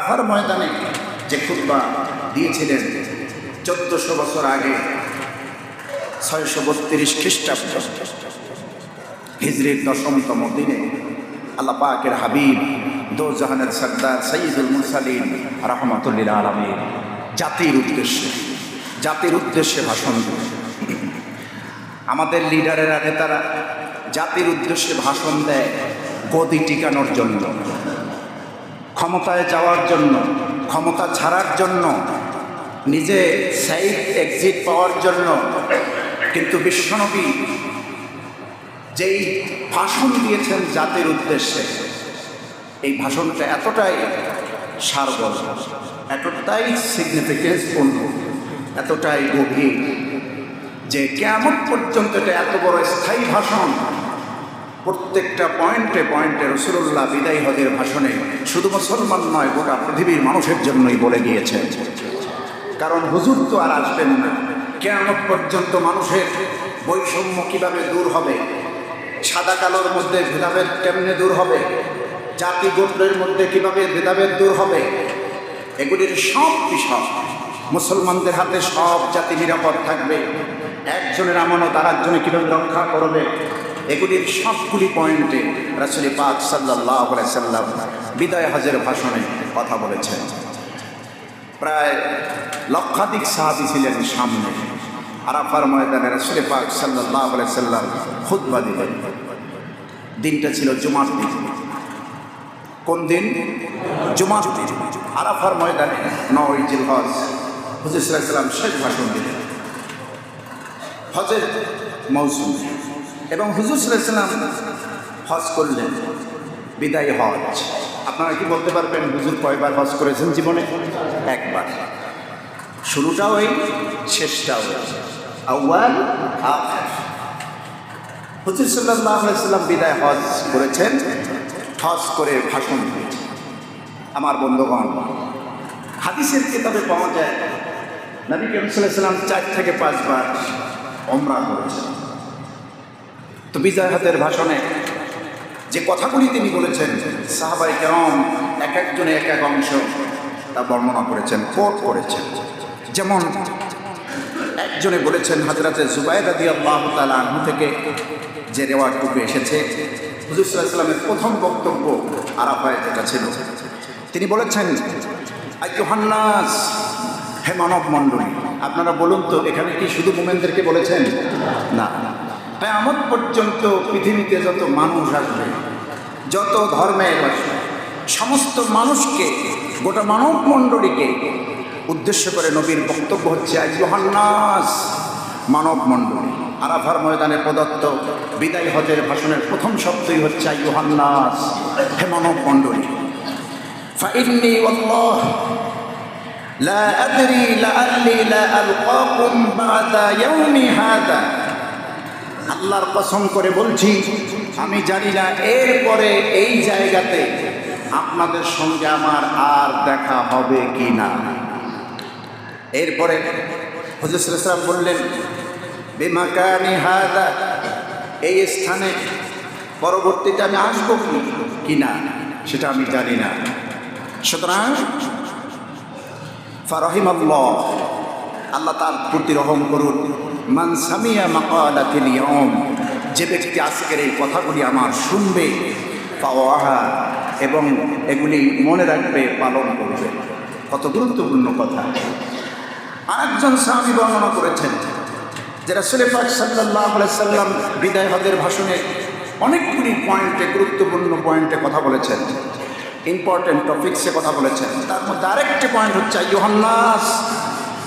আরাফার ময়দানে যে খুতবা দিয়েছিলেন 1400 বছর আগে 632 খ্রিস্টাব্দ হিজরির 10তম দিনে আল্লাহ পাকের হাবিব দো জাহানের সরদার সৈয়দুল মুরসালিন রাহমাতুল্লিল আলামিন জাতির উদ্দেশ্যে ভাষণ দেন। আমাদের লিডারেরা নেতারা জাতির উদ্দেশ্যে ভাষণ দেয় গদি টিকানোর জন্য, ক্ষমতায় যাওয়ার জন্য, ক্ষমতা ছাড়ার জন্য, নিজে সেফ এক্সিট পাওয়ার জন্য। কিন্তু বিশ্বনবী যেই ভাষণ দিয়েছেন জাতির উদ্দেশ্যে, এই ভাষণটা এতটাই সারবল, এতটাই সিগনিফিকেন্সপূর্ণ, এতটাই গভীর যে কিয়ামত পর্যন্ত এটা এত বড় স্থায়ী ভাষণ। প্রত্যেকটা পয়েন্টে পয়েন্টে রাসূলুল্লাহ বিদায়ী হজের ভাষণে শুধু মুসলমান নয়, গোটা পৃথিবীর মানুষের জন্যই বলে গিয়েছেন। কারণ হুজুর তো আর আসবেন না। কিয়ামত পর্যন্ত মানুষের বৈষম্য কিভাবে দূর হবে, সাদা কালোর মধ্যে ভেদাভেদ কেমনে দূর হবে, জাতি গোত্রের মধ্যে কিভাবে ভেদাভেদ দূর হবে, এগুলির সব বিষয় মুসলমানদের হাতে। সব জাতি নিরাপদ থাকবে, একজনের আমানত আর একজনে কীভাবে রক্ষা করবে, এগুলির সবগুলি পয়েন্টে রাসূল পাক সাল্লাল্লাহু আলাইহি সাল্লাম বিদায় হজের ভাষণে কথা বলেছেন। প্রায় লক্ষাধিক সাহাবী ছিলেন সামনে। আরাফার ময়দানে রাসূল পাক সাল্লাল্লাহু আলাইহি সাল্লাম খুতবা দিলেন। দিনটা ছিল জুমার দিন। কোন দিন? জুমার দিন। আরাফার ময়দানে 9 জিলহজ হুজুর সাল্লাল্লাহু আলাইহি সাল্লাম শেষ ভাষণ দিলেন হজের মৌসুম। এবং হুজুর সাল্লাল্লাহু আলাইহি সাল্লাম হজ করলেন, বিদায় হজ। আপনারা কি বলতে পারবেন হুজুর কয়বার হজ করেছেন জীবনে? একবার। শুরুটাও এই, শেষটাও আউয়াল আখির। হুজুর সাল্লাল্লাহু আলাইহি সাল্লাম বিদায় হজ করেছেন, হজ করে ভাষণ দিয়েছেন। আমার বন্ধুগণ, হাদিসের কিতাবে পাওয়া যায় নবী করিম সাল্লাল্লাহু আলাইহি সাল্লাম 4 থেকে 5 বার উমরা করেছেন। তো বিদায় হজের ভাষণে যে কথাগুলি তিনি বলেছেন, সাহাবায়ে কেরাম এক একজনে এক এক অংশ তা বর্ণনা করেছেন, কোট করেছেন। যেমন একজনে বলেছেন হযরতে জুবাইর রাদিয়াল্লাহু তাআলা আনহু থেকে যে রেওয়ায়তটুকু এসেছে, হুজুর সাল্লাল্লাহু আলাইহি সাল্লামের প্রথম বক্তব্য আরাফায় যেটা ছিল, তিনি বলেছেন, আইয়ুহান নাস, হে মানব মণ্ডলী। আপনারা বলুন তো, এখানে কি শুধু মুমিনদেরকে বলেছেন? না, কিয়ামত পর্যন্ত পৃথিবীতে যত মানুষ আসবে, যত ধর্মের আসবে, সমস্ত মানুষকে, গোটা মানব মণ্ডলীকে উদ্দেশ্য করে নবীর বক্তব্য হচ্ছে আইয়ুহান নাস, মানব মণ্ডলী। আরাফার ময়দানে প্রদত্ত বিদায় হজের ভাষণের প্রথম শব্দই হচ্ছে আইয়ুহান নাস, হে মানব মণ্ডলী। ফাইন্নী ওয়াল্লাহ লা আদরি লাআল্লি লা আলকাকুম বা'দা ইয়াউমি হাযা। আল্লাহর কসম করে বলছি, আমি জানি না এরপরে এই জায়গাতে আপনাদের সঙ্গে আমার আর দেখা হবে কি না। এরপরে হুজুর সাল্লাল্লাহু আলাইহি ওয়াসাল্লাম বললেন, বিমাকানি হাযা, এই স্থানে পরবর্তীতে আমি আসবো কি না সেটা আমি জানি না। সুতরাং ফারাহিমাল্লাহ, আল্লাহ তার প্রতি রহম করুন, মান সামিয়া মাকালাতিল ইয়াউম, যে ব্যক্তি আজকের এই কথাগুলি আমার শুনবে, ফাওয়াহা, এবং এগুলি মনে রাখবে, পালন করবে। কত গুরুত্বপূর্ণ কথা। আরেকজন সাহাবী বর্ণনা করেছেন যে রাসূল পাক সাল্লাল্লাহু আলাইহি সাল্লাম বিদায় হজের ভাষণে অনেকগুলি পয়েন্টে, গুরুত্বপূর্ণ পয়েন্টে কথা বলেছেন, ইম্পর্টেন্ট টপিকসে কথা বলেছেন। তার মধ্যে আরেকটি পয়েন্ট হচ্ছে আইয়ুহান নাস,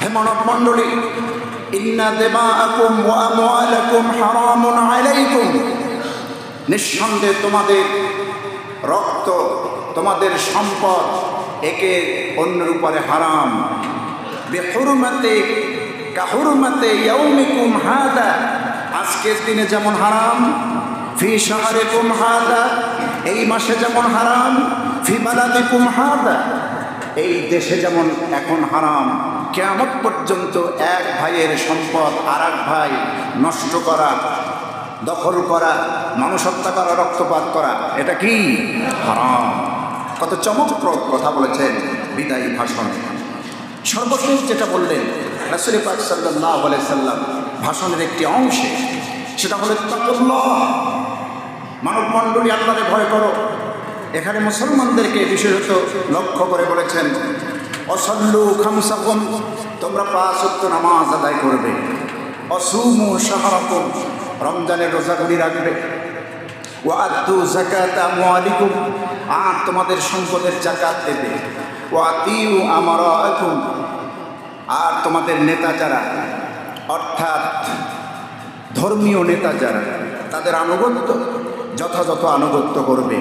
হে মানব মণ্ডলী, ইন্না দিমাআকুম ওয়া আমওয়ালাকুম হারামুন আলাইকুম, নিঃসন্দেহে তোমাদের রক্ত, তোমাদের সম্পদ একে অন্যের উপরে হারাম। বিহুরমাতি কাহুরমাতি ইয়াউমিকুম হাযা, আজকের দিনে যেমন হারাম, ফি শাহরিকুম হাযা, এই মাসে যেমন হারাম, ফি বালাদিকুম হাযা, এই দেশে যেমন এখন হারাম। কিয়ামত পর্যন্ত এক ভাইয়ের সম্পদ আর এক ভাই নষ্ট করা, দখল করা, মানুষ হত্যা করা, রক্তপাত করা, এটা কি? হারাম। কত চমকপ্রদ কথা বলেছেন বিদায়ী ভাষণে। সর্বশেষ যেটা বললেন রাসূল পাক সাল্লাল্লাহু আলাইহি সাল্লাম ভাষণের একটি অংশে, সেটা হলো তাকুল্লাহ, মানব মণ্ডলী আল্লাহরে ভয় করো। এখানে মুসলমানদেরকে বিশেষত লক্ষ্য করে বলেছেন অসল্লু খামসাকুম, তোমরা 5 ওয়াক্ত নামাজ আদায় করবে। অসুমু শাহরাকুম, রমজানের রোজাগুলি রাখবে। ওয়াআতু যাকাতা আমওয়ালিকুম, আর তোমাদের সম্পদের যাকাত দেবে। ওয়াতিউ আমারাকুম, আর তোমাদের নেতা যারা, অর্থাৎ ধর্মীয় নেতা যারা, তাদের আনুগত্য, যথাযথ আনুগত্য করবে।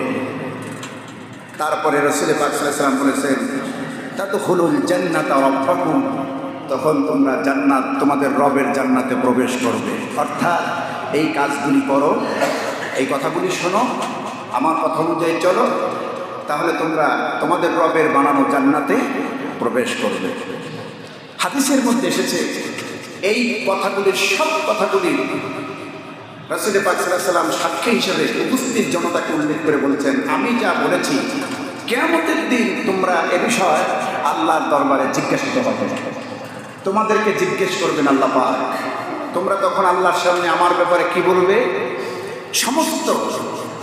তারপরে রাসূল পাক সাল্লাল্লাহু আলাইহি ওয়াসাল্লাম বলেছেন তাদখুলুল জান্নাতা রাব্বাকুম, তখন তোমরা জান্নাত, তোমাদের রবের জান্নাতে প্রবেশ করবে। অর্থাৎ এই কাজগুলি করো, এই কথাগুলি শোনো, আমার কথা অনুযায়ী চলো, তাহলে তোমরা তোমাদের রবের বানানো জান্নাতে প্রবেশ করবে। হাদিসের মধ্যে এসেছে এই কথাগুলির, সব কথাগুলি রাসূল পাক সাল্লাল্লাহু আলাইহি ওয়াসাল্লাম সাক্ষী হিসেবে উপস্থিত জনতাকে উল্লেখ করে বলছেন, আমি যা বলেছি কিয়ামতের দিন তোমরা এ বিষয়ে আল্লাহর দরবারে জিজ্ঞাসিত হবে। তোমাদেরকে জিজ্ঞেস করবেন আল্লাহ পাক, তোমরা তখন আল্লাহর সামনে আমার ব্যাপারে কি বলবে? সমস্ত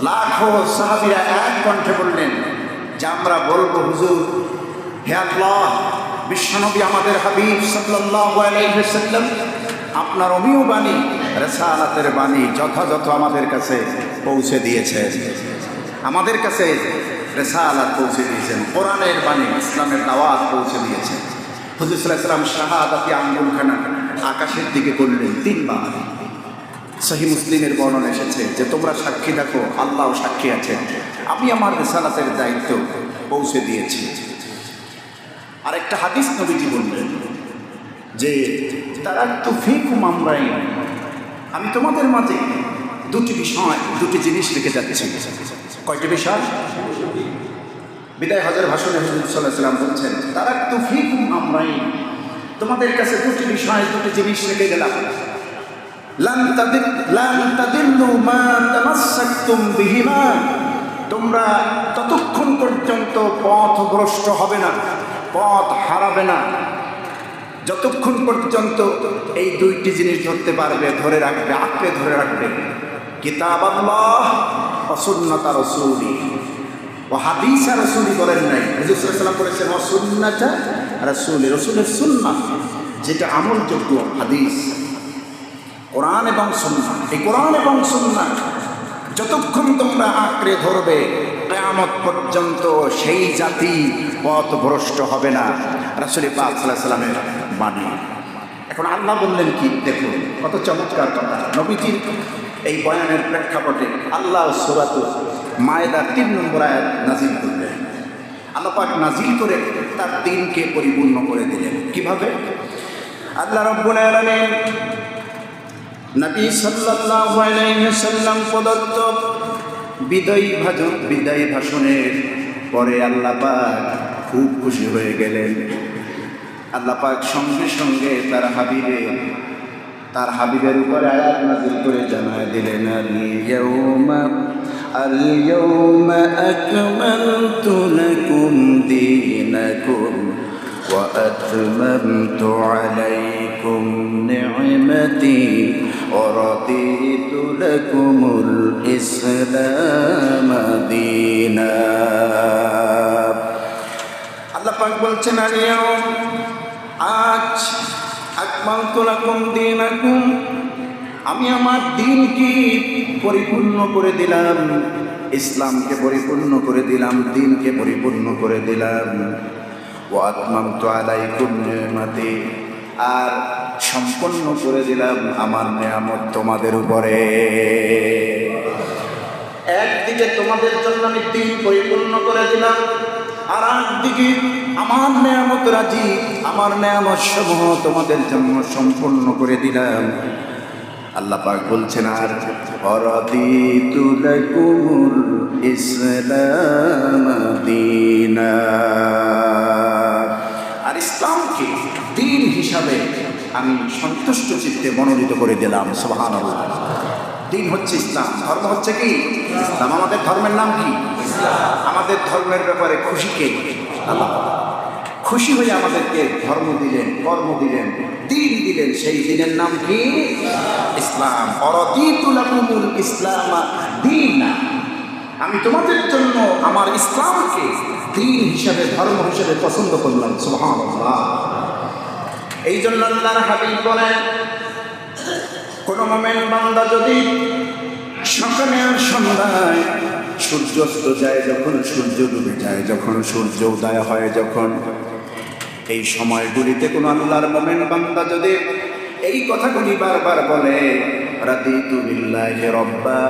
লাখো সাহাবীরা এক কণ্ঠে বললেন যে আমরা বলবো, হুজুর, হে আল্লাহ, বিশ্বনবী আমাদের হাবিব সাল্লাল্লাহু আলাইহি ওয়াসাল্লাম আপনার অমীয় বাণী, রিসালাতের বাণী যথাযথ আমাদের কাছে পৌঁছে দিয়েছেন। আমাদের কাছে রিসালাত পৌঁছে দিয়েছেন, কোরআনের বাণী, ইসলামের দাওয়াত পৌঁছে দিয়েছেন। হুজুর সাল্লাল্লাহু আলাইহি ওয়াসাল্লাম শাহাদাতি আঙ্গুলখানা আকাশের দিকে করলেন 3 বার। সহিহ মুসলিমের বর্ণনা এসেছে যে তোমরা সাক্ষী দেখো, আল্লাহ সাক্ষী আছেন, আমি আমার রিসালাতের দায়িত্ব পৌঁছে দিয়েছি। আরেকটা হাদিস নবীজি বললেন যে তারাকতু ফীকুম আমরাইন, আমি তোমাদের মাঝে 2টি বিষয়, 2টি জিনিস রেখে যাচ্ছি। কয়টি বিষয়? বিদায় হজের ভাষণে হুজুর সাল্লাল্লাহু আলাইহি ওয়াসাল্লাম বলছেন তারাকতু ফীকুম আমরাইন, তোমাদের কাছে 2টি বিষয়, 2টি জিনিস রেখে গেলাম। লান তাদিল্লু মা তামাসসাকতুম বিহিমা, তোমরা ততক্ষণ পর্যন্ত পথভ্রষ্ট হবে না, পথ হারাবে না, যতক্ষণ পর্যন্ত এই 2টি জিনিস ধরতে পারবে, ধরে রাখবে, আঁকড়ে ধরে রাখবে। কিতাব আল্লাহ ওয়া সুন্নাত রাসূলি, ও হাদিস আর রাসূলি বলেন নাই, হুজুর সাল্লাল্লাহু আলাইহি ওয়াসাল্লাম বলেছেন ও সুন্নাত রাসূলি, রাসূলের সুন্নাহ যেটা আমলযোগ্য হাদিস, কোরআন এবং সুন্নাহ। এই কোরআন এবং সুন্নাহ যতক্ষণ তোমরা আঁকড়ে ধরবে, কিয়ামত পর্যন্ত সেই জাতি পথভ্রষ্ট হবে না। রাসূল পাক সাল্লাল্লাহু আলাইহি ওয়াসাল্লামের বাণী। এখন আল্লাহ বললেন কি, দেখো কত চমৎকার কথা। নবীজির এই বয়ানের প্রেক্ষাপটে আল্লাহ সূরাতুল মায়েদার 3 নম্বর আয়াত নাজিল করলেন। আল্লাহ পাক নাজিল করে তার দ্বীনকে পরিপূর্ণ করে দিলেন। কিভাবে? আল্লাহ রাব্বুল আলামিন নবী সাল্লাল্লাহু আলাইহি ওয়াসাল্লাম প্রদত্ত বিদায়ী ভাষণের পরে আল্লাহ পাক খুব খুশি হয়ে গেলেন। আল্লাহ পাক সঙ্গে সঙ্গে তার হাবিবের উপরে আয়াত নাযিল করে জানায় দিলেন, আল-ইয়াওমা আকমালতু লাকুম দীনাকুম ওয়া আতমামতু আলাইকুম নি'মাতি ওয়া রাদিতু লাকুমুল ইসলাম দীনা। আল্লাহ পাক বলছেন, আজ আকমালতু লাকুম দীনাকুম, আমি আমার দ্বীনকে পরিপূর্ণ করে দিলাম, ইসলামকে পরিপূর্ণ করে দিলাম, দ্বীনকে পরিপূর্ণ করে দিলাম। ওয়া আতমামতু আলাইকুম নি'মাতি, আর সম্পন্ন করে দিলাম আমার নিয়ামত তোমাদের উপরে। একদিকে তোমাদের জন্য আমি দ্বীন পরিপূর্ণ করে দিলাম, আর একদিকে আমার নিয়ামত রাজি, আমার নিয়ামত সমূহ তোমাদের জন্য সম্পূর্ণ করে দিলাম। আল্লাহ পাক বলছেন, আর রাদিতু লাকুমুল ইসলাম দীনা, আর ইসলামকে দ্বীন হিসাবে আমি সন্তুষ্ট চিত্তে মনোনীত করে দিলাম। সুবহানাল্লাহ। দিন হচ্ছে ইসলাম, ধর্ম হচ্ছে কি ইসলাম। আমাদের ধর্মের নাম কি ইসলাম। আমাদের ধর্মের ব্যাপারে খুশি কে? আল্লাহ। খুশি হয়ে আমাদেরকে ধর্ম দিলেন, কর্ম দিলেন, দিন দিলেন, সেই দিনের নাম কি ইসলাম। অরদিতু লাকুমুল ইসলাম দীনা, আমি তোমাদের জন্য আমার ইসলামকে দিন হিসাবে, ধর্ম হিসাবে পছন্দ করলাম। সুবহানাল্লাহ। এই জন্য আল্লাহর হাবিব বলেন, কোন মুমিন বান্দা যদি সকালে আর সন্ধ্যায় সূর্যাস্ত যায়, যখন সূর্য ডুবে যায়, যখন সূর্য উদয় হয়, যখন এই সময়গুলিতে কোনো আল্লাহর মুমিন বান্দা যদি এই কথাগুলি বারবার বলে, রাদিতু বিল্লাহি রাব্বা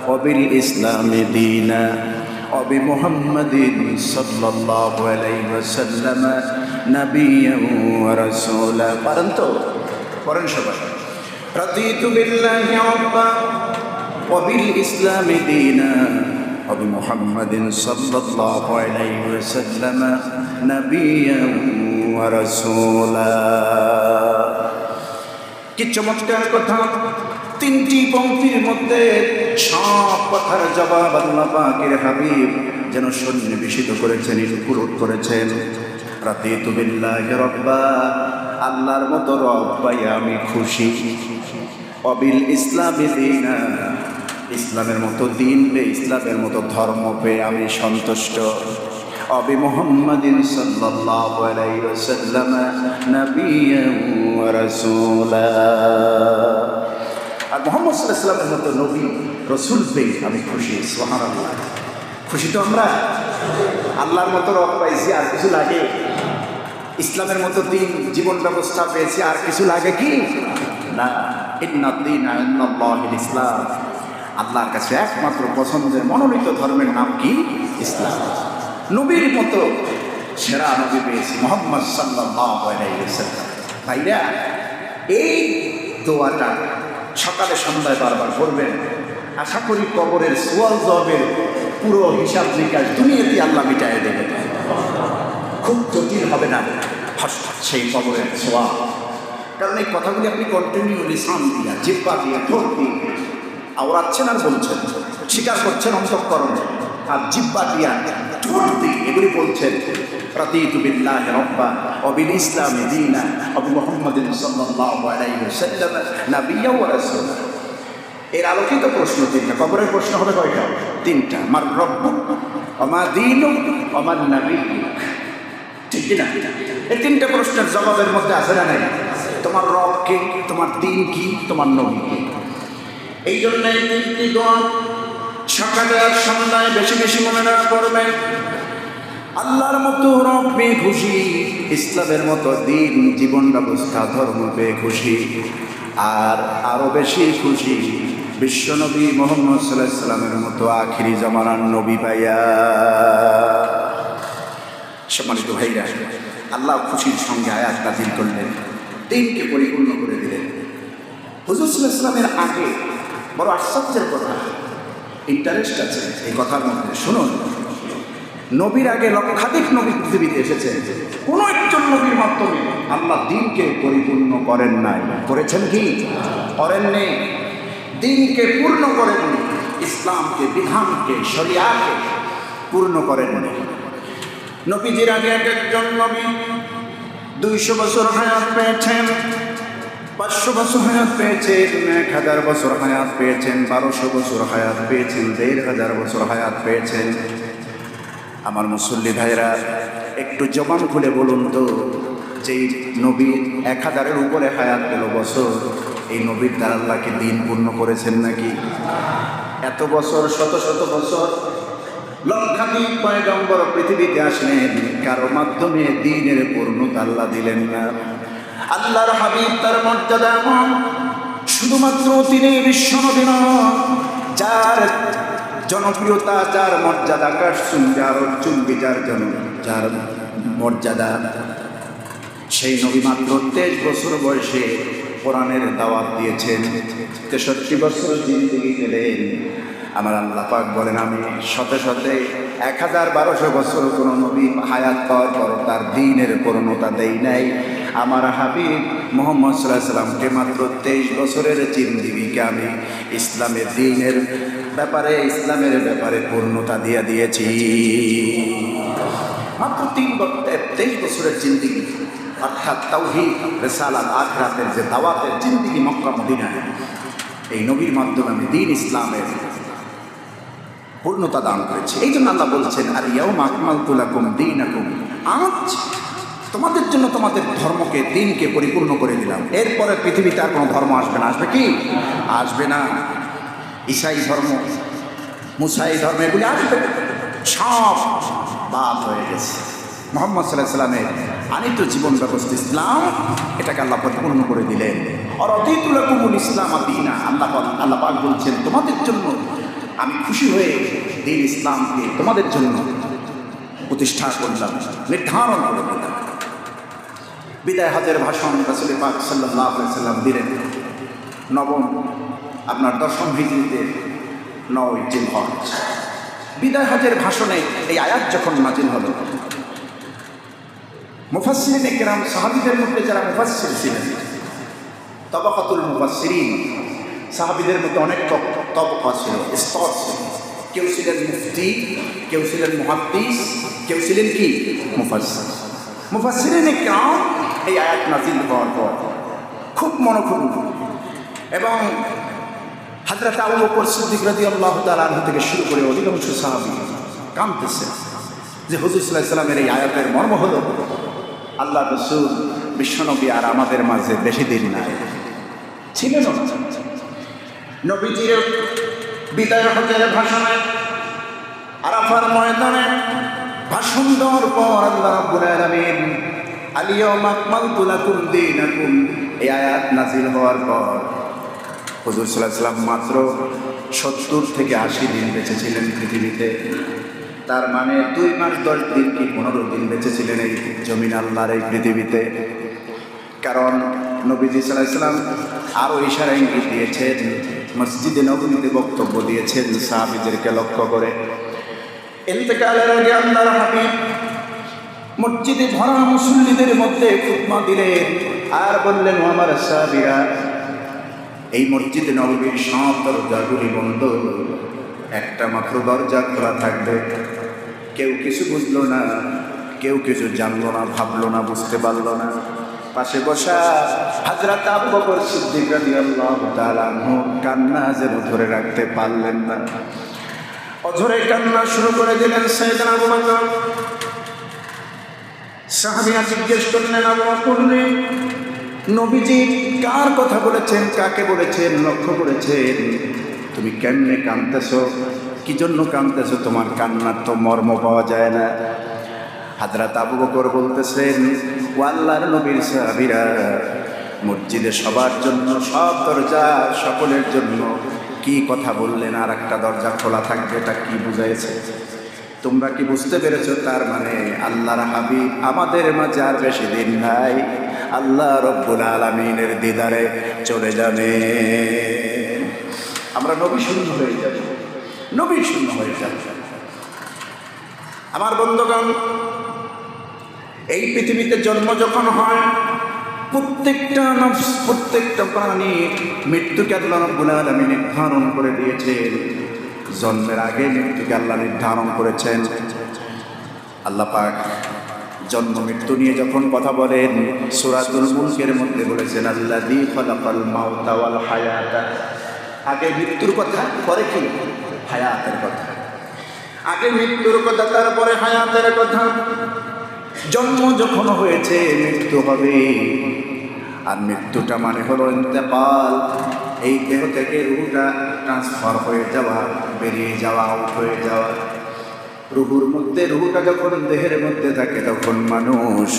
ওয়া বিল ইসলামি দীনা ওয়া বি মুহাম্মাদিন সাল্লাল্লাহু আলাইহি ওয়াসাল্লাম নাবিয়্যান ওয়া রাসূলা। পারেন তো? পড়েন সবাই। রাদিতু বিল্লাহি রাব্বা ওয়া বিল ইসলামি দীনা ওয়া বি মুহাম্মাদিন সাল্লাল্লাহু আলাইহি ওয়াসাল্লাম নাবিয়্যান ওয়া রাসূলা। কি চমৎকার কথা! তিনটি পংক্তির মধ্যে সব কথার জবাব আল্লাহ পাকের হাবিব যেন সন্নিবেশিত করেছেন, ইনক্লুড করেছেন। রাদিতু বিল্লাহি রাব্বা, আল্লাহর মতো রব পাইয়া আমি খুশি। অবিল ইসলামি দীনা, ইসলামের মতো দিন পেয়ে, ইসলামের মতো ধর্ম পেয়ে আমি সন্তুষ্ট। অবি মুহাম্মাদিন সাল্লাল্লাহু আলাইহি ওয়াসাল্লাম নাবিয়্যান ওয়া রাসূলা। আর মুহাম্মদ সাল্লাল্লাহু আলাইহি ওয়াসাল্লামের মতো নবী রাসূল পেয়ে আমি খুশি। সুবহানাল্লাহ। খুশি তো আমরা? আল্লাহর মতো রব পাইছি, আর কিছু লাগে? ইসলামের মতো দিন, জীবন ব্যবস্থা পেয়েছি, আর কিছু লাগে কি? না। ইন্নাদ দীনা ইনদাল্লাহিল ইসলাম, আল্লাহর কাছে একমাত্র পছন্দের মনোনীত ধর্মের নাম কি? ইসলাম। নবীর মতো সেরা নবী পেয়েছি, মুহাম্মদ সাল্লাল্লাহু আলাইহি ওয়াসাল্লাম। ভাইরা, এই দোয়াটা সকালে সন্ধ্যায় বারবার করবেন। আশা করি কবরের সুয়াল জবাবের পুরো হিসাব নিকাশ দুনিয়াতে আল্লাহ মিটায়ে দেবেন। খুব জটিল হবে না সেই কবরের সোয়াব। কারণ এই কথাগুলি আপনি কন্টিনিউ লিসান দিয়া, জিহ্বা দিয়া, ঠোঁট দিয়ে আওড়াচ্ছেন আর বলছেন, স্বীকার করছেন অন্তঃকরণে, আর জিহ্বা দিয়া, ঠোঁট দিয়ে এগুলি বলছেন। রাদিতু বিল্লাহি রাব্বা ওয়া বিল ইসলামি দীনা ওয়া বি মুহাম্মাদিন সাল্লাল্লাহু আলাইহি ওয়াসাল্লাম নাবিয়্যান ওয়া রাসূলা। এর আলোকিত প্রশ্ন তিনটা। কবরের প্রশ্ন হবে কয়টা? তিনটা। মার রব্বুক ওয়া মা দীনুক ওয়া মান নাবিয়্যুক। ঠিক কিনা? এই তিনটা প্রশ্নের জবাবের মধ্যে আছে না নাই? তোমার রব কে, তোমার দিন কি, তোমার নবী কে। এই জন্য এই তিনটি দোয়া সকালে আর সন্ধ্যায় বেশি বেশি মনে রাখবেন। আল্লাহর মতো রব পেয়ে খুশি, ইসলামের মতো দিন, জীবন ব্যবস্থা, ধর্ম পেয়ে খুশি, আর আরো বেশি খুশি বিশ্বনবী মুহাম্মদ সাল্লাল্লাহু আলাইহি ওয়াসাল্লামের মতো আখিরি জামানার নবী পাইয়া। সম্মানিত ভাইরা, আল্লাহ খুশির সঙ্গে আয়াত নাযিল করলেন, দিনকে পরিপূর্ণ করে দিলেন। হুজুর সাল্লাল্লাহু আলাইহি ওয়াসাল্লামের আগে বড় আশ্চর্যের কথা, ইন্টারেস্ট আছে এই কথার মধ্যে। শুনুন, নবীর আগে লক্ষাধিক নবী পৃথিবীতে এসেছে, কোন একজন নবীর মাধ্যমে আল্লাহ দিনকে পরিপূর্ণ করেন নাই। করেছেন কি? করেন নেই। দিনকে পূর্ণ করেননি, ইসলামকে, বিধানকে, শরিয়াতকে পূর্ণ করেননি। নবীজির আগে এক একজন নবী 200 বছর হায়াত পেয়েছেন, 500 বছর হায়াত পেয়েছেন, 1000 বছর হায়াত পেয়েছেন, 1200 বছর হায়াত পেয়েছেন, 1500 বছর হায়াত পেয়েছেন। আমার মুসল্লি ভাইরা, একটু জবান খুলে বলুন তো, যেই নবীর 1000-এর উপরে হায়াত পেল বছর, এই নবীর দ্বারা আল্লাহকে দিন পূর্ণ করেছেন নাকি? এত বছর, শত শত বছর, লক্ষাধিক পয়গম্বর পৃথিবীতে আসলেন, কারো মাধ্যমে দিনের পূর্ণতা আল্লাহ দিলেন না। আল্লাহর হাবিব, তার মর্যাদা এমন, শুধুমাত্র তিনি বিশ্বনবী নন, যার জনপ্রিয়তা, যার মর্যাদা কাশছুন, যার অর্জুন, যার মর্যাদা, সেই নবী মাত্র 23 বছর বয়সে কোরআনের দাওয়াত দিয়েছেন। 63 বছর জিন্দেগি গেলেন। আমার আল্লাহ পাক বলেন, আমি শতে শতে 1000-1200 বছর কোনো নবী হায়াত পাওয়ার পর তার দ্বীনের পূর্ণতা দেই নাই। আমার হাবিব মুহাম্মদ সাল্লাল্লাহু আলাইহি সাল্লামকে মাত্র 23 বছরের জিন্দেগিকে আমি ইসলামের দ্বীনের ইসলামের ব্যাপারে পূর্ণতা দিয়ে দিয়েছি। মাত্র 23 বছরের জিন্দেগি, অর্থাৎ তাওহীদ, রিসালাত, আখিরাতের যে দাওয়াতের জিন্দেগি মক্কা মদিনায়, এই নবীর মাধ্যমে আমি দ্বীন ইসলামের পূর্ণতা দান করেছি। এই জন্য আল্লাহ বলছেন, আর ইয়াউমা আকমালতু লাকুম দীনাকুম, আজ তোমাদের জন্য তোমাদের ধর্মকে, দ্বীনকে পরিপূর্ণ করে দিলাম। এরপরে পৃথিবীতে আর কোনো ধর্ম আসবে না। আসবে কি? আসবে না। ঈসাই ধর্ম, মুসাই ধর্ম, এগুলি আসবে, সব বাদ হয়ে গেছে। মুহাম্মদ সাল্লাল্লাহু আলাইহি সাল্লামের আনিত জীবন ব্যবস্থা ইসলাম, এটাকে আল্লাহ পরিপূর্ণ করে দিলেন। আর রাদিতু লাকুমুল ইসলাম দীনা, আল্লাহ পাক বলছেন, তোমাদের জন্য আমি খুশি হয়ে দ্বীন ইসলামকে তোমাদের জন্য প্রতিষ্ঠা করলাম, নির্ধারণ করে দিলাম। বিদায় হজের ভাষণ রাসূল পাক সাল্লাল্লাহু আলাইহি সাল্লাম দিলেন দশম হিজরিতে 9 জিলহজ। বিদায় হজের ভাষণে এই আয়াত যখন নাজিল হলো, মুফাসসিরিন কিরাম, সাহাবীদের মধ্যে যারা মুফাসসির ছিলেন, তাবাকাতুল মুফাসসিরিন, সাহাবীদের মধ্যে অনেক তবকা ছিল, স্তর ছিল। কেউ ছিলেন মুফতি, কেউ ছিলেন মুহাদ্দিস, কেউ ছিলেন কি মুফাসসির। মুফাসসিরিন কিরাম এই আয়াত নাজিল হওয়ার পর খুব মনোক্ষুণ্ণ, এবং হযরত আবু বকর সিদ্দিক রাদিয়াল্লাহু তাআলা আনহু থেকে শুরু করে অধিকাংশ সাহাবী কাঁদতেছে যে হুজুর সাল্লাল্লাহু আলাইহি সাল্লামের এই আয়াতের মর্ম হলো, আল্লাহ রাসূল বিশ্বনবী আর আমাদের মাঝে বেশি দিন নাই, ছিলেন না। নবীজির বিদায় হজের ভাষণে, আরাফার ময়দানে ভাষণ দেওয়ার পর আল্লাহ রাব্বুল আলামিন আল ইয়াউমা আকমালতু লাকুম দীনাকুম এই আয়াত নাযিল হওয়ার পর হুজুর সাল্লাল্লাহু আলাইহি সাল্লাম মাত্র 70 থেকে 80 দিন বেঁচে ছিলেন পৃথিবীতে। তার মানে 2 মাস 10 দিন কি 15 দিন বেঁচে ছিলেন এই জমিন আল্লাহর এই পৃথিবীতে। কারণ নবীজি সাল্লাল্লাহু আলাইহি সাল্লাম আরও ইশারা ইঙ্গিত দিয়েছেন, মসজিদে নববীতে বক্তব্য দিয়েছেন সাহাবীদেরকে লক্ষ্য করে। ইন্তেকালের আগে আল্লাহর হাবিব মসজিদে ভরা মুসল্লিদের মধ্যে খুতবা দিলেন আর বললেন, ও আমার সাহাবীরা, এই মসজিদে নববীর সব দরজাগুলি বন্ধ, একটা মাত্র দরজা খোলা থাকবে। কেউ কিছু বুঝলো না, কেউ কিছু জানলো না, ভাবলো না, বুঝতে পারলো না। পাশে বসা হযরত আবু বকর সিদ্দিক রাদিয়াল্লাহু তাআলা আনহু কান্না যেন ধরে রাখতে পারলেন না, অঝরে কান্না শুরু করে দিলেন। সাইয়েদনা আবু বকর, সাহাবীরা জিজ্ঞেস করলেন, আবু বকর, নবীজি কার কথা বলেছেন, কাকে বলেছেন, লক্ষ্য করেছেন? তুমি কেমনে কাঁদতেছো? কি জন্য কাঁদতেছো? তোমার কান্নার তো মর্ম পাওয়া যায় না। হযরত আবু বকর বলতেছেন, ও আল্লাহর নবীর সাহাবীরা, মসজিদে সবার জন্য সব দরজা সকলের জন্য, কি কথা বললেন আর একটা দরজা খোলা থাকবে, এটা কি বুঝাইছে? তোমরা কি বুঝতে পেরেছো? তার মানে আল্লাহর হাবিব আমাদের মাঝে আর বেশি দিন নাই, আল্লাহ রব্বুল আলামিনের দিদারে চলে যাবে। আমরা নবী শূন্য হয়ে যাব, নবী শূন্য হয়ে যাব। আমার বন্ধুগণ, এই পৃথিবীতে জন্ম যখন হয়, প্রত্যেকটা নফস, প্রত্যেকটা প্রাণীর মৃত্যুকে আল্লাহ রাব্বুল আলামিন নির্ধারণ করে দিয়েছেন। জন্মের আগে মৃত্যুকে আল্লাহ নির্ধারণ করেছেন। আল্লাহ পাক জন্ম মৃত্যু নিয়ে যখন কথা বলেন, সূরাতুল মুলকের মধ্যে বলেছেন, আল্লাযী খালাকাল মাউতা ওয়াল হায়াতা। আগে মৃত্যুর কথা, পরে কি? হায়াতের কথা। আগে মৃত্যুর কথা, তারপরে হায়াতের কথা। জন্ম যখন হয়েছে, মৃত্যু হবে। আর মৃত্যুটা মানে হলো ইন্তেকাল, এই দেহ থেকে রূহটা ট্রান্সফার হয়ে যাওয়া, বেরিয়ে যাওয়া, আউট হয়ে যাওয়া। রুহুর মধ্যে, রুহুটা যখন দেহের মধ্যে থাকে, তখন মানুষ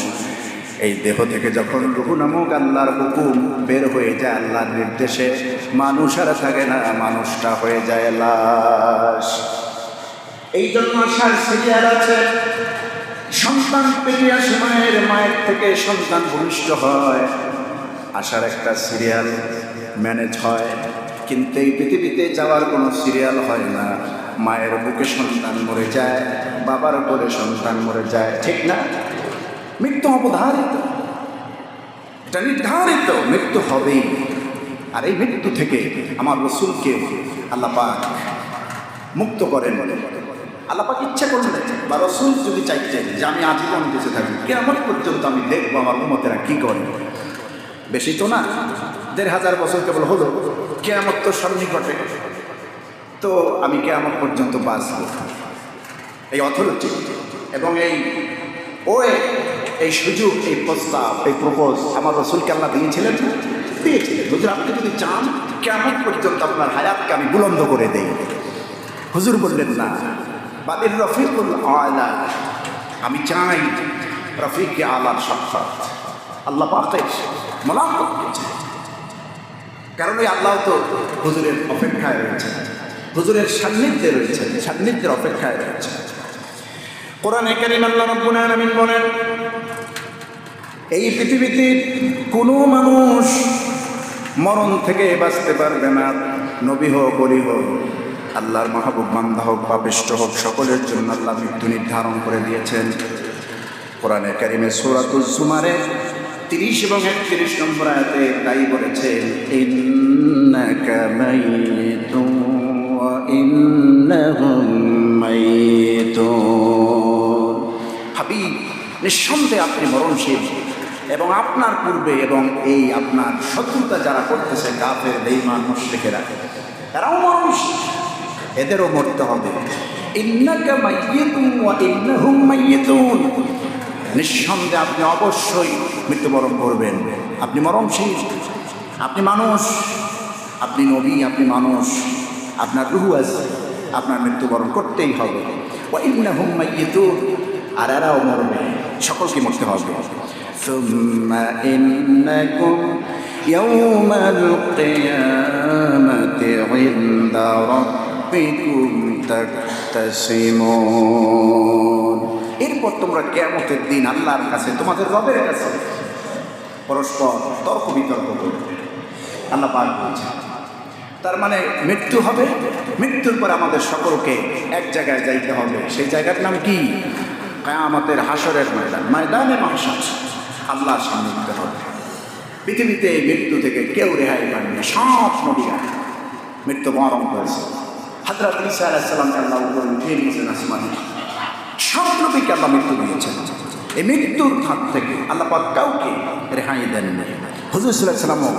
এই দেহ থেকে যখন রুহু নামক আল্লাহর হুকুম বের হয়ে যায়, আল্লাহর নির্দেশে, মানুষ আর থাকে না, মানুষটা হয়ে যায় লাশ। এই জন্য আসার সিরিয়াল আছে, সন্তান পেটে আসে মায়ের, মায়ের থেকে সন্তান ভূমিষ্ঠ হয়, আসার একটা সিরিয়াল ম্যানেজ হয়। কিন্তু এই পৃথিবীতে যাওয়ার কোনো সিরিয়াল হয় না। মায়ের বুকে সন্তান মরে যায়, বাবার কোলে সন্তান মরে যায়, ঠিক না? মৃত্যু অবধারিত। এটা নির্ধারিত, মৃত্যু হবেই। আর এই মৃত্যু থেকে আমার রসুলকে আল্লাহ পাক মুক্ত করেন। আল্লাহ পাক ইচ্ছা করলেন বা রসুল যদি চাইতেন যে আমি আজীবন বেঁচে থাকি, কিয়ামত পর্যন্ত আমি দেখবো আমার উম্মতেরা কি করে। বেশি তো না, ১,৫০০ বছর কেবল হলো, কিয়ামত তো সন্নিকটে, তো আমি কিয়ামত পর্যন্ত বাঁচব। এই অথরিটি এবং এই সুযোগ, এই প্রস্তাব, এই প্রপোজ আমার রসুলকে আল্লাহ দিয়েছিলেন। হুজুর আপনি যদি চান কিয়ামত পর্যন্ত আপনার হায়াতকে আমি বুলন্দ করে দেই। হুজুর বললেন না, বাদির রফিকুল আলা, আমি চাই রফিক আলার সাক্ষাৎ আল্লাহ পাকের মোলাকাত করতে। কারণ ওই আল্লাহ তো হুজুরের অপেক্ষায় রয়েছে, হুজুরের সান্নিধ্যে রয়েছে, সান্নিধ্যের অপেক্ষায় রয়েছে। কোরআনে কারীম আল্লাহ রাব্বুল আলামিন বলেন, এই পৃথিবীতে কোনো মানুষ মরণ থেকে বাঁচতে পারবে না, নবী হোক, ওলি হোক, আল্লাহর মাহবুব বান্দা হোক, পাপিষ্ঠ হোক, সকলের জন্য আল্লাহ মৃত্যু নির্ধারণ করে দিয়েছেন। কোরআনে কারীমে সূরাতুজ জুমারে ৩০ এবং ৩১ নম্বর আয়াতে তাই বলেছেন, ইন্নাকা মাইয়িতুন ওয়া ইন্নাহুম মাইয়িতুন। হাবিব, নিঃসন্দেহে আপনি মরণশীল, এবং আপনার পূর্বে এবং এই আপনার শত্রুতা যারা করতেছে, কাফের, বেঈমান, মুশরিকেরা, তারাও মরণশীল, এদেরও মরতে হবে। ইন্নাকা মাইয়িতুন ওয়া ইন্নাহুম মাইয়িতুন, নিঃসন্দেহে আপনি অবশ্যই মৃত্যুবরণ করবেন। আপনি মরণশীল, আপনি মানুষ, আপনি নবী, আপনি মানুষ, আপনার রূহ আছে, আপনার মৃত্যুবরণ করতেই হবে। ওয়া ইন্নাহুম মাইয়িতুন, আর এরাও মরবে, সকলকে মরতে হবে। সুম্মা ইন্নাকুম ইয়াওমাল কিয়ামাতি ইনদা রাব্বিকুম তাখতাসিমুন। এরপর তোমরা কিয়ামতের দিন আল্লাহর কাছে, তোমাদের রবের কাছে পরস্পর তর্ক বিতর্ক করবে। আল্লাহ পাক বলছেন, তার মানে মৃত্যু হবে, মৃত্যুর পর আমাদের সকলকে এক জায়গায় যাইতে হবে। সেই জায়গার নাম কি? কিয়ামতের হাসরের ময়দান, ময়দানে মাহশার, আল্লাহর সামনে যেতে হবে। পৃথিবীতে মৃত্যু থেকে কেউ রেহাই পায়নি, সব নবীরা মৃত্যুবরণ করেছে। হযরত ঈসা আলাইহিস সালামকে আল্লাহ উপরে উঠিয়ে নিয়েছেন আসমানে, সব নবীকে আল্লাহ মৃত্যু দিয়েছেন। এই মৃত্যুর হাত থেকে আল্লাহ পাক কাউকে রেহাই দেননি। হুজুর সাল্লাল্লাহু আলাইহি ওয়াসাল্লামও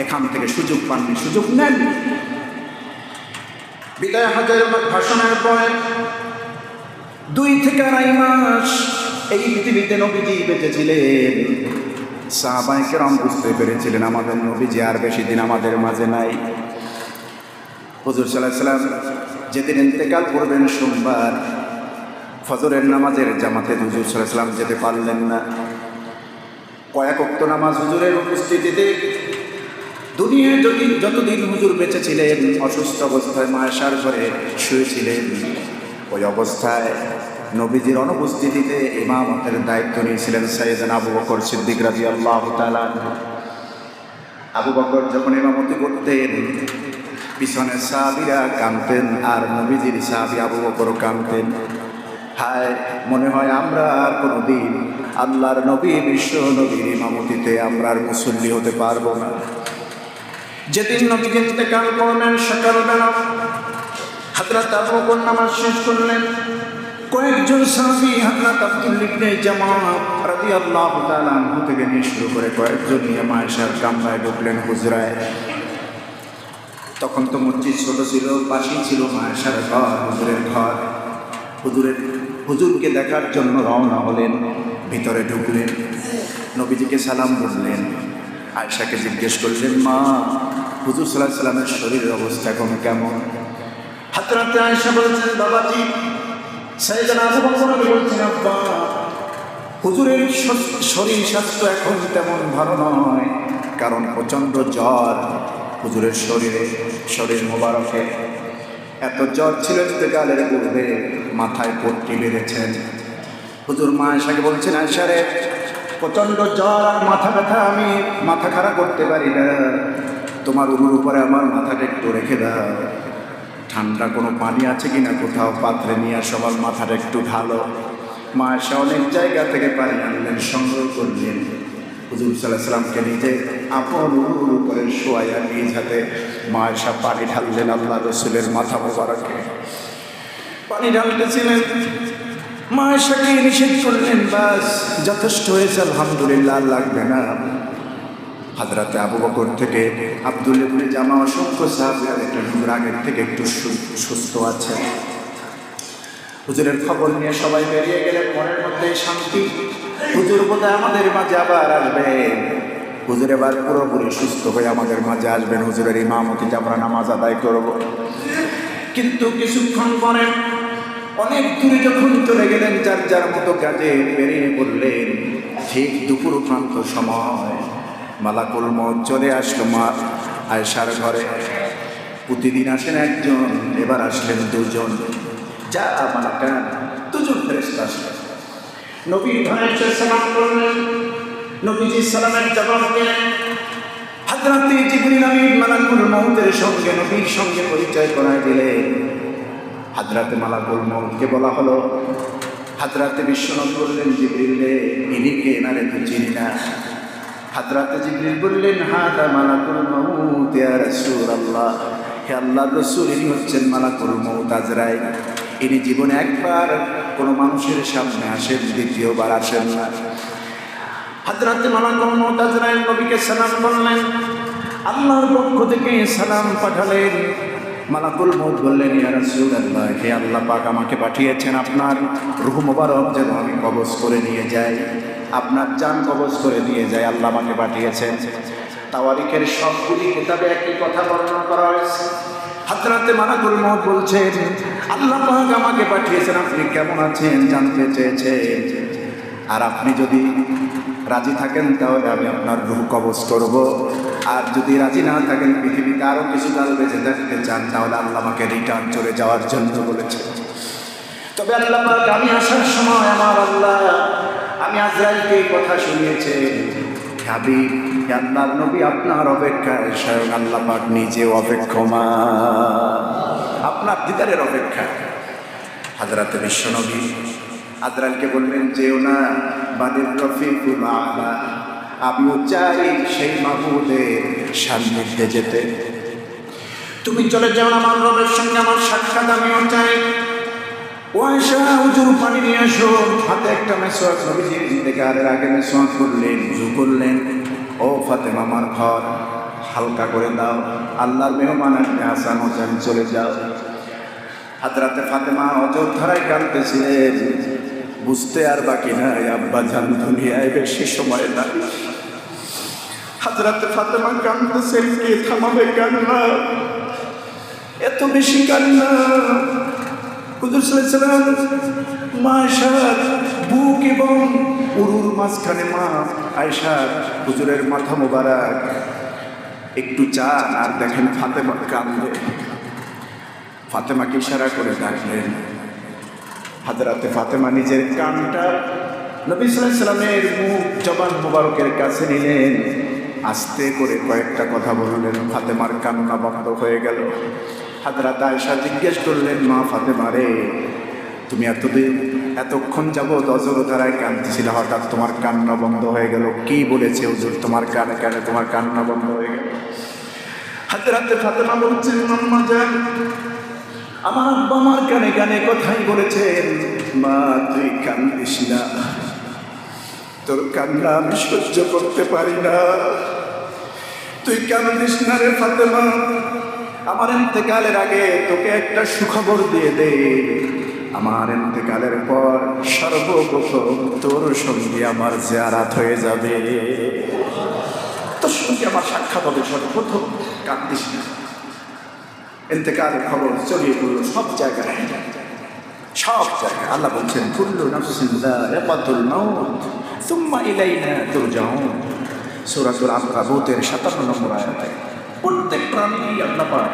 এখান থেকে সুযোগ পাননি, সুযোগ নেন। বিদায় হজের ভাষণের পরে 2 থেকে 2.5 মাস এই পৃথিবীতে নবীজি বেঁচেছিলেন। সাহাবায়ে কেরাম বুঝতে পেরেছিলেন আমাদের নবীজি আর বেশি দিন আমাদের মাঝে নাই। হুজুর সাল্লাল্লাহু আলাইহি ওয়াসাল্লাম যেদিন ইন্তেকাল করবেন, সোমবার ফজরের নামাজের জামাতে হুজুর সাল্লাল্লাহু আলাইহি ওয়াসাল্লাম যেতে পারলেন না। কয়েক ওয়াক্ত নামাজ হুজুরের উপস্থিতিতে দুনিয়ায় যতদিন হুজুর বেঁচে ছিলেন, অসুস্থ অবস্থায় মায়েশার ঘরে শুয়েছিলেন। ওই অবস্থায় নবীজির অনুপস্থিতিতে ইমামতের দায়িত্ব নিয়েছিলেন সাইয়েদনা আবু বকর সিদ্দিক রাদিয়াল্লাহু তাআলা। আবু বকর যখন ইমামতি করতেন, পিছনে সাহাবীরা কাঁদতেন, আর নবীজির সাহাবী আবু বকর কাঁদতেন। হায়, মনে হয় আমরা আর কোনোদিন আল্লাহর নবী, বিশ্ব নবীর ইমামতিতে আমরা আর মুসল্লি হতে পারবো না। যেদিন নবীজি ইন্তেকাল করলেন, সকালবেলা হযরত আবু বকর নামাজ শেষ করলেন। কয়েকজন সাহাবী হযরত আব্দুল্লাহ ইবনে জামা রাদিয়াল্লাহু তাআলা আনহু থেকে নিয়ে শুরু করে কয়েকজন নিয়ে মায়েশার কামরায় ঢুকলেন, হুজরায়। তখন তো মসজিদ ছোট ছিল, পাশেই ছিল মায়েশার ঘর, হুজুরের ঘর। হুজুরকে দেখার জন্য রওনা হলেন, ভিতরে ঢুকলেন, নবীজিকে সালাম বললেন। আয়েশাকে জিজ্ঞেস করলেন, মা, হুজুর সাল্লাল্লাহু আলাইহি ওয়াসাল্লামের শরীরের অবস্থা এখন কেমন? হযরত আয়েশা বলছেন, বাবাজি, সাইয়েদনা আবু বকর বলছেন, আব্বা, হুজুরের শরীর স্বাস্থ্য এখন তেমন ভালো নয়, কারণ প্রচণ্ড জ্বর হুজুরের শরীর মোবারকে। এত জ্বর ছিল ইন্তেকালের পূর্বে, মাথায় পট্টি বেঁধেছেন। হুজুর মা আয়েশাকে বলছেন, আয়েশা রে, প্রচণ্ড জ্বর আর মাথা ব্যথা, আমি মাথা খাড়া করতে পারি না, তোমার উরুর উপরে আমার মাথাটা একটু রেখে দাও। ঠান্ডা কোনো পানি আছে কিনা কোথাও পাত্রে নিয়ে সবার মাথাটা একটু ঢালো। মা আয়েশা অনেক জায়গা থেকে পানি আনলেন, সংগ্রহ করলেন, হুজুর সাল্লাল্লাহু আলাইহি সাল্লামকে নিজে আপন উরু করে শোয়াইয়া নিজ হাতে মা আয়েশা পানি ঢাললেন আল্লাহ রসুলের মাথা মোবারকে। পানি ঢালতেছিলেন, মা আয়েশাকে নিষেধ করলেন, বাস যথেষ্ট হয়েছে, আলহামদুলিল্লাহ, লাগবে না। হযরতে আবু বকর থেকে আব্দুল্লাহ ইবনে জামা অসংখ্য সাহাবীরা দেখলেন হুজুর আগের থেকে একটু সুস্থ আছে। হুজুরের খবর নিয়ে সবাই বেরিয়ে গেলেন, মনের মধ্যে শান্তি, হুজুর বোধহয় আমাদের মাঝে আবার আসবেন, হুজুর এবার পুরোপুরি সুস্থ হয়ে আমাদের মাঝে আসবেন, হুজুরের ইমামতিতে আমরা নামাজ আদায় করব। কিন্তু কিছুক্ষণ পরে অনেক দূরে যখন চলে গেলেন, যার যার মতো কাজে বেরিয়ে পড়লেন, ঠিক দুপুর প্রান্ত সময় মালাকুল মউত চলে আসলো মা আয়েশার ঘরে। প্রতিদিন আসেন একজন, এবার আসলেন দুজন, যা মালাকান দুজন ফেরেশতা আসলেন। নবীর ঘরে এসে সালাম করলেন, নবীজি সালামের জবাব দিলেন। হযরতে জিবরিল আমিন মালাকুল মউতের সঙ্গে নবীর সঙ্গে পরিচয় করায় দিলেন। হযরতে মালাকুল মউতকে বলা হলো, হযরতে বিশ্বনবী বললেন, জিবরিল রে, ইনি কে? এনারে তো চিনি না। হযরতে জিবরিল বললেন, হাদা মালাকুল মউত ইয়া রাসূলুল্লাহ, হে আল্লাহর রাসূল, ইনি হচ্ছেন মালাকুল মউত আজরাইল। ইনি জীবনে একবার কোনো মানুষের সামনে আসেন, দ্বিতীয়বার আসেন না। হযরতে মালাকুল মউত আজরাইল নবীকে সালাম করলেন, আল্লাহর পক্ষ থেকে সালাম পাঠালেন। মালাকুল মউত বললেন, ইয়া রাসূলুল্লাহ, হে আল্লাহ পাক আমাকে পাঠিয়েছেন আপনার রূহ মোবারক যেন আমি কবজ করে নিয়ে যাই, আপনার জান কবজ করে নিয়ে যাই, আল্লাহ আমাকে পাঠিয়েছেন। তাওয়ারিখের সবগুলি কিতাবে একই কথা বর্ণনা করা হয়েছে। হযরতে মালাকুল মউত বলছেন, আল্লাহ পাক আমাকে পাঠিয়েছেন, আপনি কেমন আছেন জানতে চেয়েছেন, আর আপনি যদি রাজি থাকেন তাহলে আমি আপনার রূহ কবজ করব, আর যদি রাজি না থাকেন, পৃথিবীতে আরও কিছু কাল বেঁচে থাকতে চান, তাহলে আল্লাহ আমাকে রিটার্ন চলে যাওয়ার জন্য বলেছেন। তবে আল্লাহ পাক আমি আসার সময় আমার আল্লাহ আমি আজরাইলকে এই কথা শুনিয়েছেন, হাবিব আল্লাহর নবী আপনার অপেক্ষায় স্বয়ং আল্লাহ পাক নিজেও অপেক্ষমান, আপনার দিদারের অপেক্ষা। হযরতে বিশ্বনবী আজরাইলকে বললেন, যেও না, বাদির রফিকুল আলা, আমিও চাই সেই মাহবুবের সান্নিধ্যে যেতে। তুমি চলে যাও আমার রবের সঙ্গে আমার সাক্ষাৎ আমিও চাই। ও আয়েশা, হুজুর পানি নিয়ে আসো। হাতে একটা মেসওয়াক, নবীজি ইন্তেকালের আগে মেসওয়াক করলেন, ওযু করলেন। ও ফাতেমা, আমার ঘর হালকা করে দাও, আল্লাহর মেহমান আপনি হাসান হোসেন চলে যাও। হযরতে ফাতেমা অযোধ্যায় কাঁদতেছিলেন, বুঝতে আর বাকি নাই আব্বা জান দুনিয়ায় বেশি সময় নাই। হযরতে ফাতেমা কাঁদতেছেন, কে থামাবে কান্না? এত বেশি কান্না। হুজুর সাল্লাল্লাহু আলাইহি ওয়াসাল্লাম মা আয়েশার বুক এবং উরুর মাঝখানে মা আয়েশার হুজুরের মাথা মোবারক একটু চান, আর দেখেন ফাতেমা কাঁদে। ফাতেমাকে ইশারা করে ডাকলেন। হযরতে ফাতেমা নিজের কানটা নবী সাল্লাল্লাহু আলাইহি ওয়াসাল্লামের মুখ জবান মোবারকের কাছে নিলেন, আস্তে করে কয়েকটা কথা বললেন। ফাতেমার কান্না বন্ধ হয়ে গেল। হযরত আয়েশা জিজ্ঞেস করলেন, মা ফাতেমা রে, তুমি এতক্ষণ যাবৎ অজরধারায় কাঁদতেছিলে, হঠাৎ তোমার কান্না বন্ধ হয়ে গেল, কি বলেছে হুজুর তোমার কানে কানে তোমার কান্না বন্ধ হয়ে গেল? হযরতে ফাতেমা বলছেন, আম্মা জান, আমার আব্বা আমার কানে কানে কথাই বলেছেন, মা তুই কান্দিস না, তোর কান্না আমি সহ্য করতে পারি না, তুই কান্দিস না রে ফাতেমা। আমার ইন্তেকালের আগে তোকে একটা সুখবর দিয়ে দে, আমার ইন্তেকালের পর সর্বপ্রথম তোর সঙ্গে আমার জিয়ারাত হয়ে যাবে, তোর সঙ্গে আমার সাক্ষাৎ হবে সর্বপ্রথম, কান্দিস না। ইন্তেকালের খবর ছড়িয়ে পড়ল সব জায়গায়, সব জায়গায়। আল্লাহ বলছেন, কুল্লু নাফসিন যায়িকাতুল মাউত সুম্মা ইলাইনা তুরজাউন, সূরাতুল আনকাবুতের 57 নম্বর আয়াতে। প্রত্যেক প্রাণী আল্লাহ পাক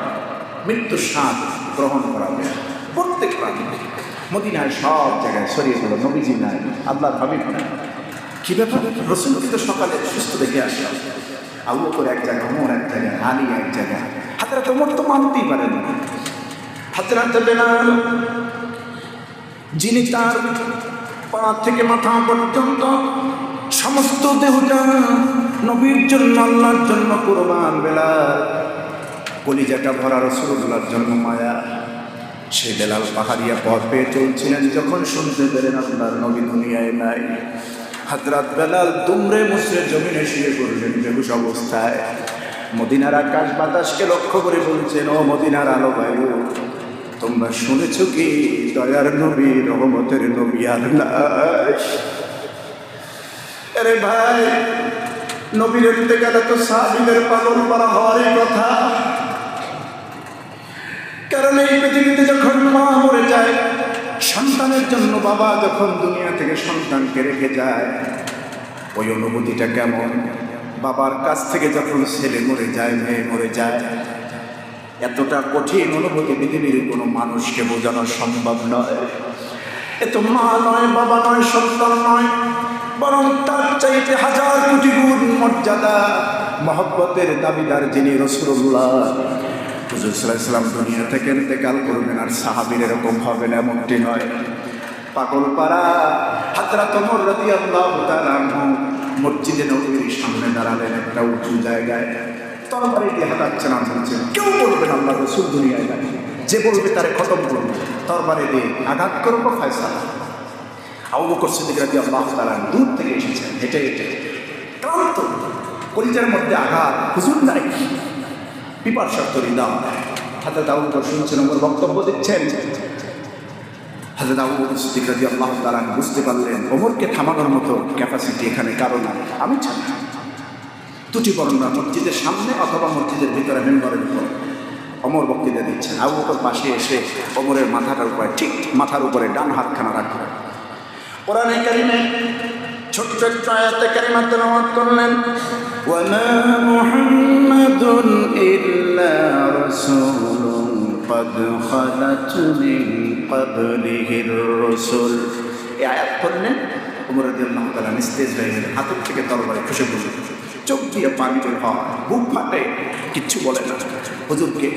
মৃত্যুর স্বাদ গ্রহণ করাবে, প্রত্যেক প্রাণী। মদিনায় সব জায়গায় ছড়িয়ে পড়ল, নবীজি নাই, আল্লাহর হাবিব নাই। কি ব্যাপার? রাসূলকে তো সকালে সুস্থ দেখে আসলাম, আবু বকর এক জায়গায়, ওমর এক জায়গায়, আলী এক জায়গায়, হযরত ওমর তো মানতেই পারেন না। হযরত বেলাল, যিনি তার পা থেকে মাথা পর্যন্ত সমস্ত দেহটা নবীর জন্য, আল্লাহর জন্য কুরবান। বেলাল কলিজাটা ভরা রাসূলুল্লাহর জন্য মায়া। সে বেলাল পাহাড়িয়া পথ পেয়ে চলছিলেন, যখন শুনতে পেলেন আল্লাহর নবী দুনিয়ায় নাই, হযরত বেলাল দুমড়ে মুচড়ে জমিনে শুয়ে পড়লেন বেহুশ অবস্থায়। মদিনার আকাশ বাতাসকে লক্ষ্য করে বলছেন, ও মদিনার আলো বায়ু, তোমরা শুনেছ কি দয়ার নবী, রহমতের নবী আর নাই? আরে ভাই, নবীর ইন্তেকালে তো সাহাবীদের পাগল করা হওয়ারই কথা। কারণ এই পৃথিবীতে যখন মা মরে যায়, সন্তানের জন্য বাবা যখন দুনিয়া থেকে সন্তানকে রেখে যায়, ওই অনুভূতিটা কেমন? বাবার কাছ থেকে যখন ছেলে মরে যায়, মেয়ে মরে যায়, এতটা কঠিন অনুভূতি পৃথিবীর কোনো মানুষকে বোঝানো সম্ভব নয়। এ তো মা নয়, বাবা নয়, সন্তান নয়, বরং তার চাইতে হাজার কোটি গুণ মর্যাদা মহব্বতের দাবিদার যিনি রাসূলুল্লাহ। হুজুর সাল্লাল্লাহু আলাইহি ওয়াসাল্লাম দুনিয়া থেকে ইন্তেকাল করবেন আর সাহাবীর এরকম হবেন এমনটি নয়। পাগলপাড়া হযরত ওমর রাদিয়াল্লাহু তাআলা আনহু মসজিদে নববীর সামনে দাঁড়ালেন একটা উঁচু জায়গায়, তরবারি দিয়ে হাঁটাচ্ছেন আর বলছেন, কেউ বলবে না আল্লাহ রাসূল দুনিয়ায় নাই, যে বলবে তারে খতম করবে, তরবারি দিয়ে আঘাত করবো, ফয়সালা। আবু বকর সিদ্দিক রাদিয়াল্লাহু তাআলা দূর থেকে এসেছেন, হেঁটে হেঁটে ক্লান্ত, কলিজার মধ্যে আঘাত, হুজুর নাই, পিপাসার তরি দাম। হযরত আবু বকর শুনছেন, ওমর বক্তব্য দিচ্ছেন। হযরত আবু বকর সিদ্দিক রাদিয়াল্লাহু তাআলা বুঝতে পারলেন ওমরকে থামানোর মতো ক্যাপাসিটি এখানে কারো না, আমি ছাড়া। দুটি বর্ণনা, মসজিদের সামনে অথবা মসজিদের ভিতরে মেম্বারের উপর ওমর বক্তৃতা দিচ্ছেন। আবু বকর পাশে এসে ওমরের মাথাটার উপরে, ঠিক মাথার উপরে ডান হাতখানা রাখলেন। কোরআনে কারিমে ছোট্ট একটা আয়াতে কারিমা তেলাওয়াত করলেন, ওয়ামা মুহাম্মাদুন ইল্লা রাসূলুন قد خلت من قبله الرسل। এই আয়াত পড়লেন, ওমর রাদিয়াল্লাহু তাআলা নিস্তেজ হয়ে গেলেন, হাতের থেকে তরবারি খসে পড়ল, চোখ দিয়ে পানি বের হয়, বুক ফাটে, কিচ্ছু বলে না। হুজুরকে,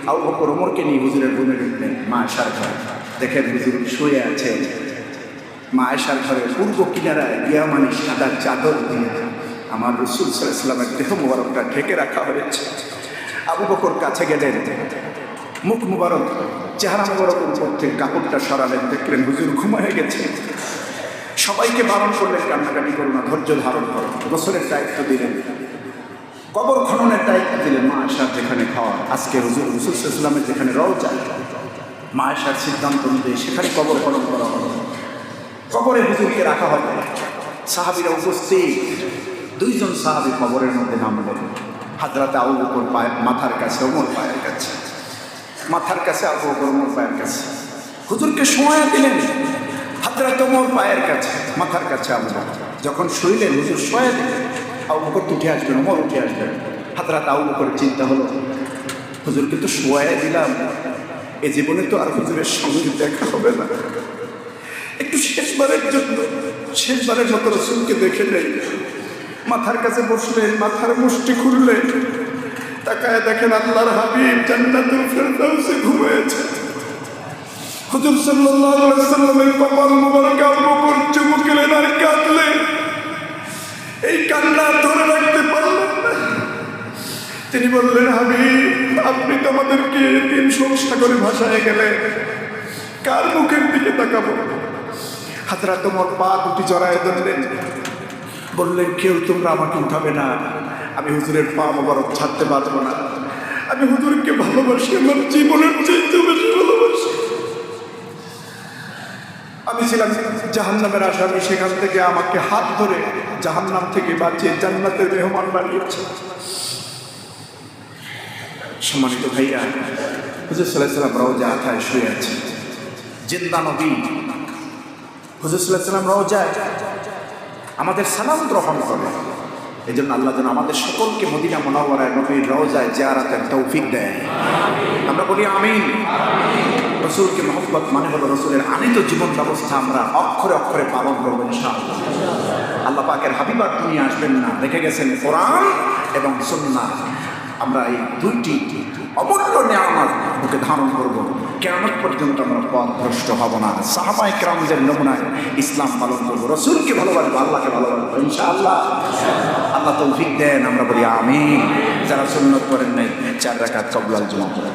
আবু বকর ওমরকে নিয়ে হুজুরের রুমে ঢুকলেন, মা আয়েশার ঘরে। দেখেন হুজুর শুয়ে আছে, মা আয়েশার ঘরে পূর্ব কিনারায় ইয়ামানি সাদা চাদর দিয়ে আমার রাসূল সাল্লাল্লাহু আলাইহি ওয়াসাল্লামের দেহ মুবারকটা ঢেকে রাখা হয়েছে। আবু বকর কাছে গেলেন, মুখ মুবারক, চেহারা মুবারকের উপর থেকে কাপড়টা সরালেন, দেখলেন হুজুর ঘুমায় গেছে। সবাইকে বারণ করলেন, কান্নাকাটি করো না, ধৈর্য ধারণ করো। গোসলের দায়িত্ব দিলেন, কবর খননের দায়িত্ব দিলেন। মা আয়েশার যেখানে খাওয়া, আজকে হুজুর রাসূল সাল্লাল্লাহু আলাইহি ওয়াসাল্লামের যেখানে রওজা, মা আয়েশার সিদ্ধান্ত অনুযায়ী সেখানে কবর খনন করা হলো, কবরে হুজুরকে রাখা হবে। সাহাবীরা উপস্থিত, দুইজন সাহাবী কবরের মধ্যে নামলেন। হযরত আবু বকর মাথার কাছে, ওমর পায়ের কাছে, মাথার কাছে আবু বকর, ওমর পায়ের কাছে। হুজুরকে শোয়া দিলেন, হযরত ওমর পায়ের কাছে, মাথার কাছে আবু বকর। যখন শুইলেন হুজুর শোয়া দিলেন, আবু বকর উঠে আসবেন, ওমর উঠে আসবেন। হযরত আবু বকরের চিন্তা হলো, হুজুরকে তো শোয়া দিলাম, এ জীবনে তো আর হুজুরের সঙ্গে দেখা হবে না, একটু শেষবারের জন্য, শেষবারের মতো রাসূলকে দেখে নেই। মাথার কাছে বসলেন, মাথার মুষ্টি খুললেন, তাকায় দেখেন আল্লাহর হাবিব জান্নাতুল ফেরদাউসে ঘুমিয়েছে। হুজুর সাল্লাল্লাহু আলাইহি ওয়াসাল্লামের কপাল মুবারকে আবু বকর চুমু খেলেন আর কাঁদলেন। এই কান্না ধরে রাখতে পারলেন না। তিনি বললেন, হাবিব, আপনি তো আমাদেরকে দিন সংস্থা করে ভাষায় গেলেন, কার মুখের দিকে তাকাবো? হযরত ওমর পা দুটি জড়ায় ধরলেন, বললেন, কেউ তোমরা আমাকে উঠাবে না, আমি হুজুরের পা মোবারক ছাড়তে পারবো না, আমি হুজুরকে ভালোবাসি, আমার জীবনের চাইতে বেশি ভালোবাসি। আমি ছিলাম জাহান্নামের আসামি, সেখান থেকে আমাকে হাত ধরে জাহান্নাম থেকে বাঁচিয়ে জান্নাতের মেহমান বানিয়েছে। সম্মানিত ভাইয়া, হুজুর সাল্লাল্লাহু আলাইহি ওয়াসাল্লাম রওজা আথায় শুয়ে আছে, জিন্দা নবী। হুজুর সাল্লাল্লাহু আলাইহি ওয়াসাল্লাম রওজায় আমাদের সালাম গ্রহণ করে। এই জন্য আল্লাহ যেন আমাদের সকলকে মদিনা মুনাওয়ারায় নবীর রওজায় জিয়ারতের তৌফিক দেয়, আমরা বলি আমিন। রাসূলকে মহব্বত মানে হলো রাসূলের আনিত জীবন ব্যবস্থা আমরা অক্ষরে অক্ষরে পালন করবো ইনশাআল্লাহ। আল্লাহ পাকের হাবিব আর দুনিয়া আসবেন না, রেখে গেছেন কোরআন এবং সুন্নাহ। আমরা এই দুইটি অমূল্য নিয়ামত বুকে ধারণ করব, কিয়ামত পর্যন্ত আমরা পথভ্রষ্ট হব না। সাহাবায়ে কেরামদের নমুনায় ইসলাম পালন করব, রাসূলকে ভালোবাসবো, আল্লাহকে ভালোবাসবো ইনশাআল্লাহ। আল্লাহ তৌফিক দেন, আমরা বলি আমিন। যারা সুন্নত করেন নাই 4 রাকাত কবলাল জুমা পড়েন।